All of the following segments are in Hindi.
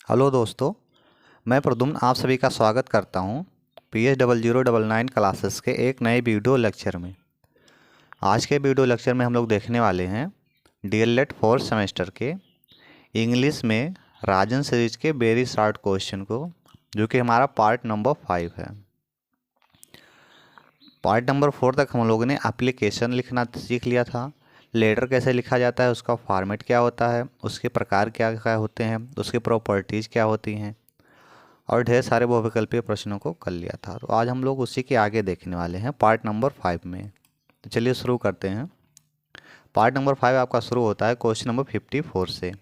हेलो दोस्तों, मैं प्रद्युम्न आप सभी का स्वागत करता हूं PH0099 क्लासेस के एक नए वीडियो लेक्चर में। आज के वीडियो लेक्चर में हम लोग देखने वाले हैं DLED 4th सेमेस्टर के इंग्लिश में राजन सीरीज के वेरी शॉर्ट क्वेश्चन को, जो कि हमारा पार्ट नंबर 5 है। पार्ट नंबर 4 तक हम लोगों ने एप्लीकेशन लिखना सीख लिया था, लेटर कैसे लिखा जाता है, उसका फॉर्मेट क्या होता है, उसके प्रकार क्या क्या होते हैं, उसकी प्रॉपर्टीज़ क्या होती हैं, और ढेर सारे बहुविकल्पीय प्रश्नों को कर लिया था। तो आज हम लोग उसी के आगे देखने वाले हैं पार्ट नंबर 5 में। तो चलिए शुरू करते हैं। पार्ट नंबर 5 आपका शुरू होता है क्वेश्चन नंबर 54 से।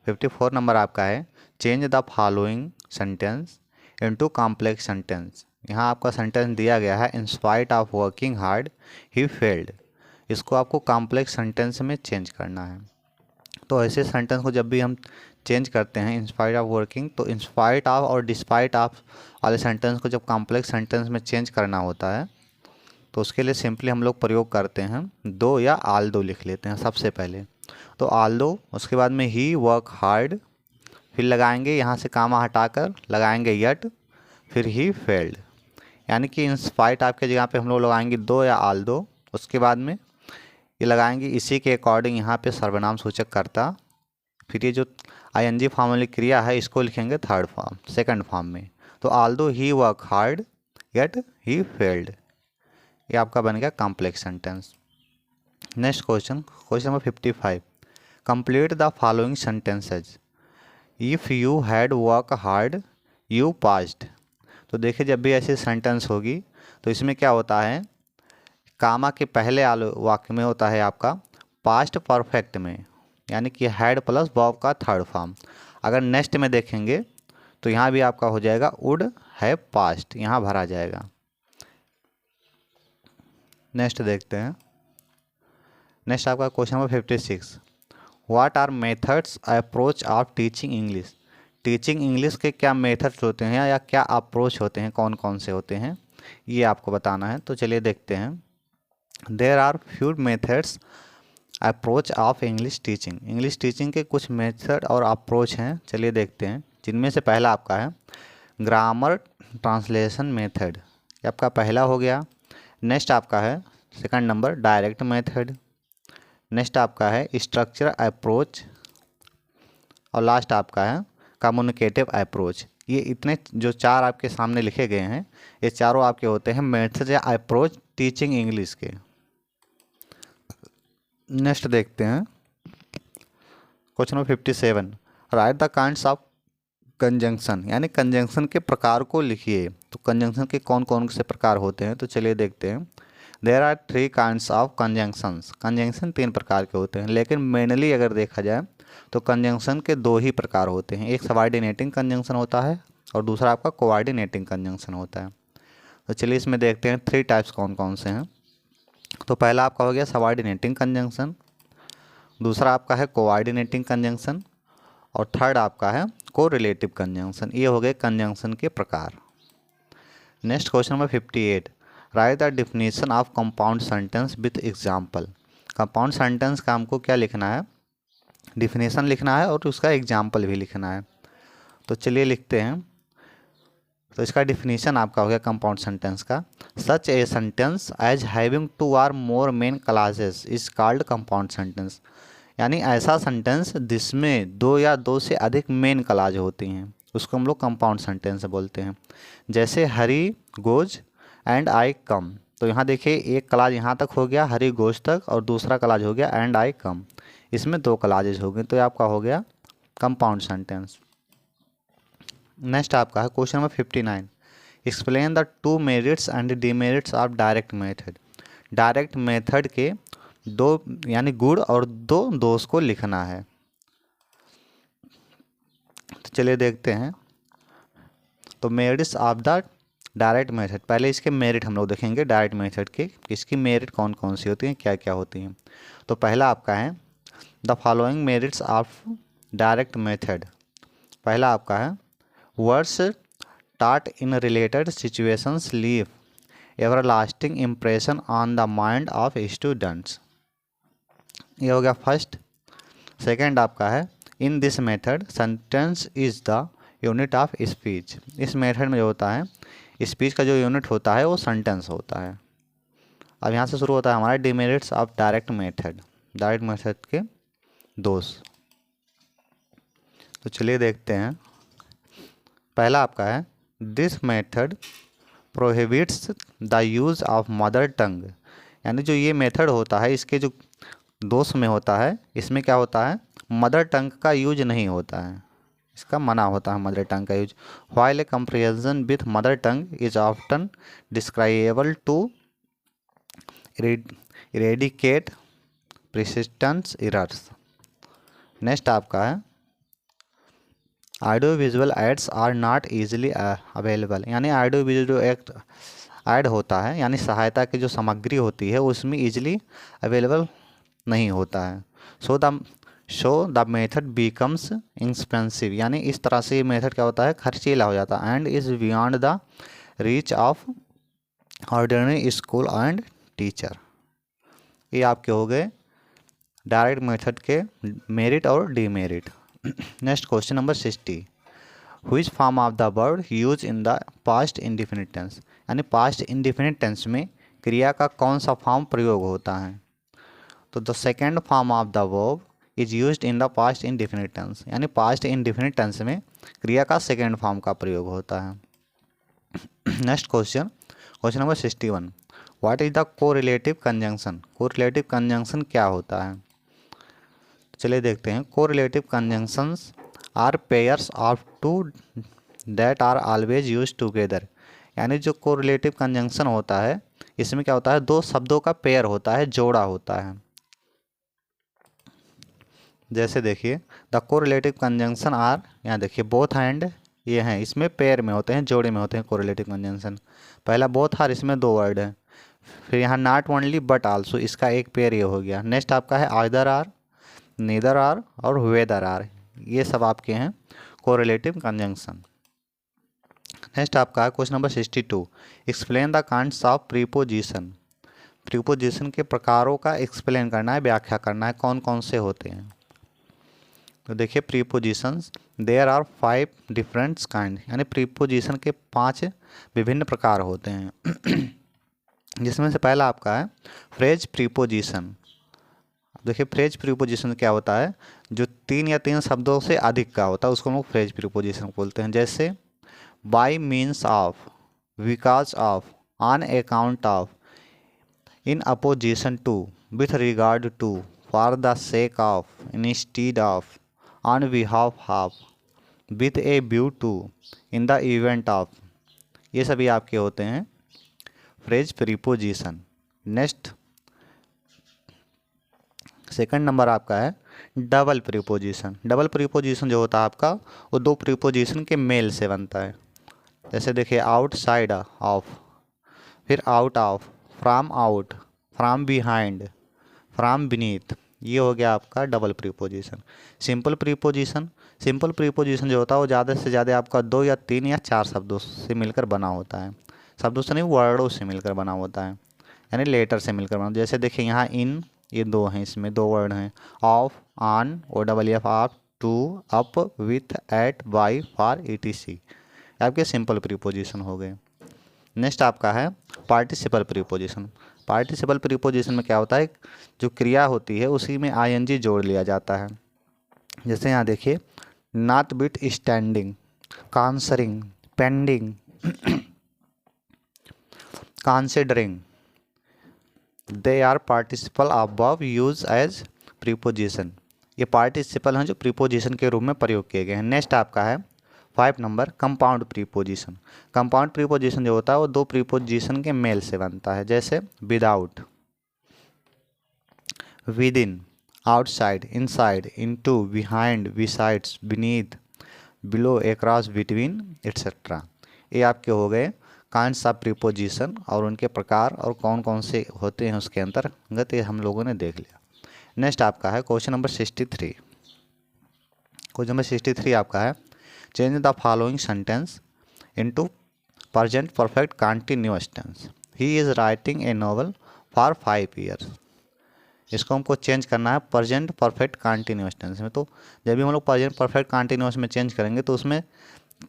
54 नंबर आपका है change the following sentence into complex sentence. यहाँ आपका सेंटेंस दिया गया है in spite of working hard he failed. इसको आपको कॉम्प्लेक्स सेंटेंस में चेंज करना है। तो ऐसे सेंटेंस को जब भी हम चेंज करते हैं इंस्पाइट ऑफ वर्किंग, तो इंस्पाइट ऑफ और डिस्पाइट ऑफ वाले सेंटेंस को जब कॉम्प्लेक्स सेंटेंस में चेंज करना होता है तो उसके लिए सिंपली हम लोग प्रयोग करते हैं दो या आल दो लिख लेते हैं सबसे पहले। तो आल दो, उसके बाद में ही वर्क हार्ड, फिर लगाएंगे यहाँ से कामा हटाकर लगाएंगे यट, फिर ही फेल्ड। यानी कि इंस्पाइट ऑफ के जगह पे हम लोग लगाएंगे दो या आल दो, उसके बाद में ये लगाएंगे इसी के अकॉर्डिंग यहाँ पे सर्वनाम सूचक कर्ता, फिर ये जो ING फॉर्म वाली क्रिया है इसको लिखेंगे थर्ड फॉर्म सेकंड फॉर्म में। तो although he work hard yet he failed, ये आपका बन गया complex sentence. Next question, question number 55। Complete the following sentences. If you had work hard you passed. तो देखिए जब भी ऐसी सेंटेंस होगी तो इसमें क्या होता है, कामा के पहले वाक्य में होता है आपका पास्ट परफेक्ट में, यानी कि हैड प्लस वर्ब का थर्ड फॉर्म। अगर नेक्स्ट में देखेंगे तो यहाँ भी आपका हो जाएगा वुड हैव पास्ट, यहाँ भरा जाएगा। नेक्स्ट देखते हैं। नेक्स्ट आपका question number 56। What are methods approach of teaching English. Teaching English के क्या मेथड्स होते हैं या क्या अप्रोच होते हैं, कौन कौन से होते हैं, ये आपको बताना है। तो चलिए देखते हैं। There are few methods approach of English teaching. English teaching के कुछ मेथड और अप्रोच हैं, चलिए देखते हैं। जिनमें से पहला आपका है ग्रामर ट्रांसलेशन मेथड, ये आपका पहला हो गया। नेक्स्ट आपका है second number direct method. Next आपका है स्ट्रक्चर अप्रोच, और लास्ट आपका है कम्युनिकेटिव अप्रोच। ये इतने जो चार आपके सामने लिखे गए हैं, ये चारों आपके होते हैं मेथड या अप्रोच टीचिंग इंग्लिश के। नेक्स्ट देखते हैं question number 57। Right the kinds of conjunction, यानी कंजंक्शन के प्रकार को लिखिए। तो कंजंक्शन के कौन कौन से प्रकार होते हैं, तो चलिए देखते हैं। There are 3 kinds of conjunctions. Conjunction 3 प्रकार के होते हैं, लेकिन मेनली अगर देखा जाए तो कंजंक्शन के 2 ही प्रकार होते हैं। एक सबऑर्डिनेटिंग कंजंक्शन होता है और दूसरा आपका कोऑर्डिनेटिंग कंजंक्शन होता है। तो चलिए इसमें देखते हैं 3 टाइप्स कौन कौन से हैं। तो पहला आपका हो गया सबऑर्डिनेटिंग कंजंक्शन, दूसरा आपका है कोऑर्डिनेटिंग कंजंक्शन, और थर्ड आपका है कोरिलेटिव कंजंक्शन। ये हो गए कंजंक्शन के प्रकार। Next question number 58। Right the definition of compound sentence with example. Compound sentence का हमको क्या लिखना है, डिफिनीशन लिखना है और उसका एग्जाम्पल भी लिखना है। तो चलिए लिखते हैं। तो इसका डिफिनीशन आपका हो गया कंपाउंड सेंटेंस का, such a sentence as having 2 और more main clauses is called compound sentence. यानी ऐसा सेंटेंस जिसमें 2 या 2 से अधिक मेन क्लाज होती हैं उसको हम लोग कंपाउंड सेंटेंस बोलते हैं। जैसे हरी गोज एंड आई कम। तो यहाँ देखिए एक क्लाज यहाँ तक हो गया हरी गोज तक, और दूसरा क्लाज हो गया एंड आई कम। इसमें 2 क्लाजेज हो गए, तो ये आपका हो गया कंपाउंड सेंटेंस। नेक्स्ट आपका है question number 59। Explain the 2 merits and demerits of direct method. Direct method के 2 यानी गुण और 2 दोष को लिखना है। तो चलिए देखते हैं। तो merits of the direct method, पहले इसके मेरिट हम लोग देखेंगे डायरेक्ट मेथड के, इसकी मेरिट कौन कौन सी होती हैं, क्या क्या होती हैं। तो पहला आपका है the following merits of direct method. पहला आपका है words taught in related situations leave everlasting impression on the mind of students। ये हो गया फर्स्ट। सेकंड आपका है in this method sentence is the unit of speech. इस मेथड में जो होता है स्पीच का जो यूनिट होता है वो सेंटेंस होता है। अब यहाँ से शुरू होता है हमारा demerits of direct method, direct method के दोष। तो चलिए देखते हैं। पहला आपका है this method prohibits the use of mother tongue. यानी जो ये मेथड होता है इसके जो दोष में होता है, इसमें क्या होता है मदर टंग का यूज नहीं होता है, इसका मना होता है मदर टंग का use. While a comparison with mother tongue is often describable to eradicate persistence errors। Next आपका है audio visual aids are not easily available. यानी ऑडियो विजुअल एक ऐड होता है यानी सहायता की जो सामग्री होती है उसमें ईजिली अवेलेबल नहीं होता है। So the method becomes expensive. यानी इस तरह से ये मेथड क्या होता है खर्चीला हो जाता है। And is beyond the reach of ordinary school and teacher. ये आपके हो गए डायरेक्ट मेथड के मेरिट और demerit. Next question number 60, which form of the verb use in the past indefinite tense. यानी पास्ट इंडिफिनिट टेंस में क्रिया का कौन सा फॉर्म प्रयोग होता है। तो the second form of the verb is used in the past indefinite tense. यानी पास्ट इंडिफिनिट टेंस में क्रिया का सेकेंड फॉर्म का प्रयोग होता है। Next question, question number 61, what is the correlative conjunction. Correlative conjunction क्या होता है। चलिए देखते हैं। Correlative conjunctions are pairs of two that are always use together. यानी जो कोरिलेटिव कंजंक्शन होता है इसमें क्या होता है दो शब्दों का पेयर होता है, जोड़ा होता है। जैसे देखिए द कोरिलेटिव कंजंक्शन आर, यहाँ देखिए बोथ एंड ये हैं, इसमें पेयर में होते हैं, जोड़े में होते हैं कोरिलेटिव कंजंक्शन। पहला बोथ आर, इसमें दो वर्ड है। फिर यहाँ नॉट ओनली बट आल्सो, इसका एक पेयर ये हो गया। नेक्स्ट आपका है आइदर आर, नीदर आर और वेदर आर, ये सब आपके हैं कोरिलेटिव कंजंक्शन। नेक्स्ट आपका है question number 62, explain the kinds of preposition. Preposition के प्रकारों का एक्सप्लेन करना है, व्याख्या करना है, कौन कौन से होते हैं। तो देखिए prepositions there are 5 different kind. यानी प्रीपोजिशन के 5 विभिन्न प्रकार होते हैं। जिसमें से पहला आपका है फ्रेज प्रीपोजिशन। देखिए फ्रेज प्रीपोजिशन क्या होता है, जो 3 या 3 शब्दों से अधिक का होता है उसको हम लोग फ्रेज प्रीपोजिशन बोलते हैं। जैसे by means of, because of, on account of, in opposition to, with regard to, for the sake of, instead of, on behalf of, with a view to, in the event of, ये सभी आपके होते हैं phrase preposition. Next second number आपका है डबल प्रीपोजिशन। डबल प्रीपोजिशन जो होता है आपका वो 2 प्रीपोजिशन के मेल से बनता है। जैसे देखिए आउटसाइड ऑफ, फिर out of, from out, from behind, from beneath, ये हो गया आपका double preposition. Simple preposition, simple preposition जो होता है वो ज़्यादा से ज़्यादा आपका 2 या 3 या 4 शब्दों से मिलकर बना होता है। शब्दों से नहीं, वर्डों से मिलकर बना होता है, यानी लेटर से मिलकर बना। जैसे देखिए यहाँ इन, ये 2 हैं, इसमें 2 वर्ड हैं, of, on, OFF, off, to, up, with, at, by, for, ETC, आपके सिंपल प्रीपोजिशन हो गए। नेक्स्ट आपका है पार्टिसिपल प्रीपोजिशन। पार्टिसिपल प्रीपोजिशन में क्या होता है, जो क्रिया होती है उसी में ING जोड़ लिया जाता है। जैसे यहाँ देखिए notwithstanding, concerning, pending, considering, they are participle above use as preposition. ये पार्टिसिपल हैं जो प्रीपोजिशन के रूप में प्रयोग किए गए हैं। नेक्स्ट आपका है 5 number compound preposition. Compound preposition जो होता है वो 2 प्रीपोजिशन के मेल से बनता है। जैसे without, with in, outside, inside, into, behind, besides, beneath, below, across, between, etcetera. ये आपके हो गए काइंड्स ऑफ प्रीपोजिशन और उनके प्रकार और कौन कौन से होते हैं उसके अंतर्गत, ये हम लोगों ने देख लिया। नेक्स्ट आपका है क्वेश्चन नंबर 63। क्वेश्चन नंबर 63 आपका है change the following sentence into present perfect continuous tense. He is writing a novel for 5 years। इसको हमको चेंज करना है प्रेजेंट परफेक्ट कंटिन्यूअस टेंस में। तो जब भी हम लोग प्रेजेंट परफेक्ट कंटिन्यूअस में चेंज करेंगे तो उसमें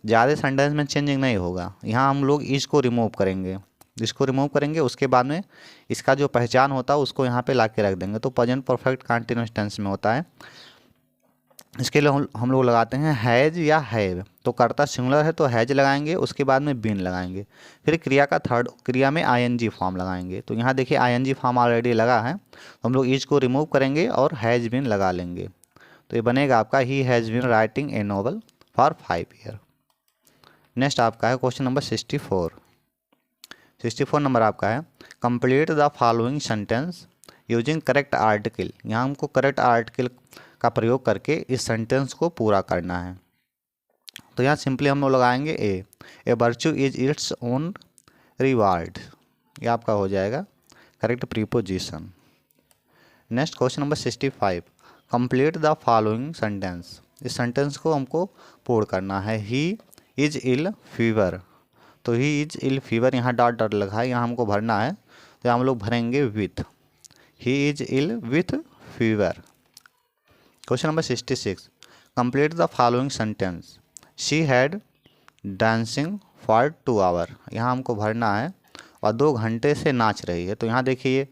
ज़्यादा सेंटेंस में चेंजिंग नहीं होगा। यहाँ हम लोग इसको रिमूव करेंगे, इसको रिमूव करेंगे, उसके बाद में इसका जो पहचान होता है उसको यहाँ पे ला के रख देंगे। तो प्रेजेंट परफेक्ट कंटिन्यूअस टेंस में होता है। इसके लिए हम लोग लगाते हैं हैज या हैव। तो कर्ता सिंगुलर है तो हैज लगाएंगे, उसके बाद में बीन लगाएंगे। फिर क्रिया का थर्ड क्रिया में आईएनजी फॉर्म लगाएंगे। तो यहाँ देखिए आईएनजी फॉर्म ऑलरेडी लगा है, तो हम लोग इज को रिमूव करेंगे और हैज बीन लगा लेंगे। तो ये बनेगा आपका he has been writing a novel for 5 year. Next आपका है क्वेश्चन नंबर 64 नंबर आपका है complete the following sentence using correct article. यहाँ हमको करेक्ट आर्टिकल का प्रयोग करके इस सेंटेंस को पूरा करना है। तो यहाँ सिंपली हम लोग लगाएंगे a virtue is its own reward. ये आपका हो जाएगा correct preposition. Next question number 65 complete the following sentence. इस सेंटेंस को हमको पूर्ण करना है। He is ill fever. तो ही इज इल फीवर यहाँ डॉट डॉट लगा है, यहाँ हमको भरना है। तो हम लोग भरेंगे with, he is ill with fever. Question number 66 complete the following sentence she had dancing for 2 hour. यहाँ हमको भरना है और 2 घंटे से नाच रही है। तो यहाँ देखिए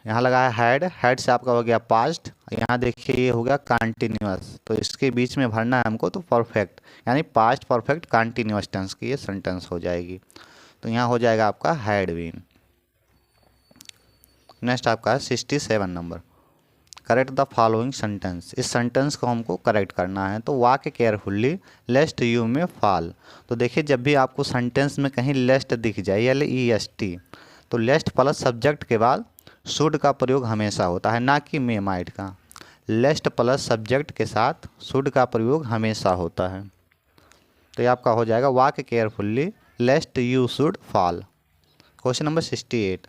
यहाँ लगा है हैड से आपका हो गया पास्ट, यहाँ देखिए ये हो गया कंटिन्यूअस। तो इसके बीच में भरना है हमको, तो परफेक्ट यानी पास्ट परफेक्ट कंटिन्यूअस टेंस की ये सेंटेंस हो जाएगी। तो यहाँ हो जाएगा आपका हैड बीन। नेक्स्ट आपका है 67 number correct the following sentence. इस सेंटेंस को हमको करेक्ट करना है। तो वॉक केयरफुल्ली लेस्ट यू में फॉल। तो देखिए जब भी आपको सेंटेंस में कहीं लेस्ट दिख जाए LEST, तो लेस्ट प्लस सब्जेक्ट के बाद शुड का प्रयोग हमेशा होता है, ना कि मे माइट का। लेस्ट प्लस सब्जेक्ट के साथ शुड का प्रयोग हमेशा होता है। तो ये आपका हो जाएगा walk carefully lest you should fall. Question number 68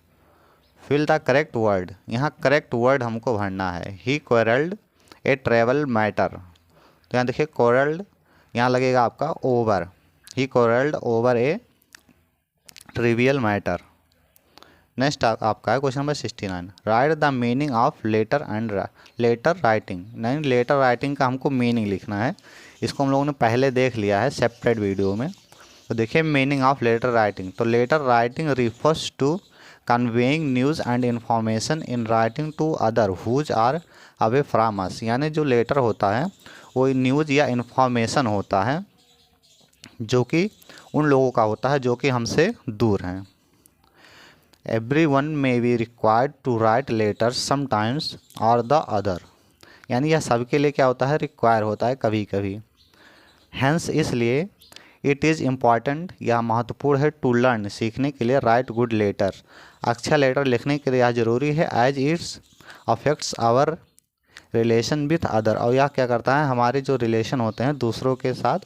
fill the correct word. यहाँ करेक्ट वर्ड हमको भरना है। He quarrelled a travel matter. तो यहाँ देखिए क्वेरल्ड यहाँ लगेगा आपका over, he quarrelled over a trivial matter. Next आपका है question number 69 write the meaning of letter and letter writing. नहीं, लेटर राइटिंग का हमको मीनिंग लिखना है। इसको हम लोगों ने पहले देख लिया है सेपरेट वीडियो में। तो देखिए मीनिंग ऑफ लेटर राइटिंग। तो letter writing refers to conveying news and information in writing to other whose are away from us. यानी जो लेटर होता है वो न्यूज़ या इन्फॉर्मेशन होता है जो कि उन लोगों का होता है जो कि हमसे दूर हैं। Everyone may be required to write letters sometimes or the other। यानी यह सबके लिए क्या होता है, रिक्वायर होता है कभी कभी। Hence इसलिए इट इज़ इम्पॉर्टेंट, यह महत्वपूर्ण है टू लर्न सीखने के लिए राइट गुड लेटर। अच्छा लेटर लिखने के लिए यह ज़रूरी है as its affects our relation with other. और यह क्या करता है, हमारे जो रिलेशन होते हैं दूसरों के साथ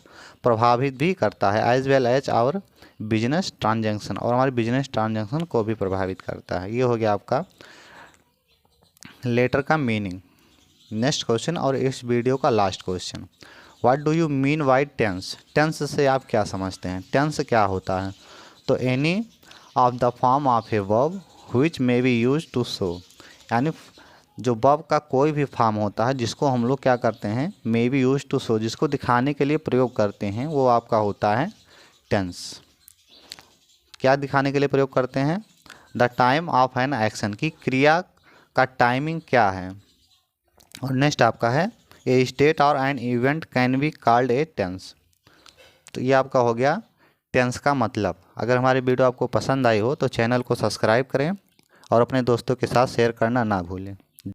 प्रभावित भी करता है। As well as our business transaction, और हमारे बिजनेस ट्रांजैक्शन को भी प्रभावित करता है। ये हो गया आपका लेटर का मीनिंग। नेक्स्ट क्वेश्चन और इस वीडियो का last question what do you mean by tense. Tense से आप क्या समझते हैं, टेंस क्या होता है। तो any of the form of a verb which may be use to show. यानी जो वर्ब का कोई भी फॉर्म होता है जिसको हम लोग क्या करते हैं, may be use to show, जिसको दिखाने के लिए प्रयोग करते हैं, वो आपका होता है टेंस। क्या दिखाने के लिए प्रयोग करते हैं, the time of an action, की क्रिया का टाइमिंग क्या है। और नेक्स्ट आपका है ए स्टेट और an event can be called a tense. तो ये आपका हो गया टेंस का मतलब। अगर हमारी वीडियो आपको पसंद आई हो तो चैनल को सब्सक्राइब करें और अपने दोस्तों के साथ शेयर करना ना भूलें।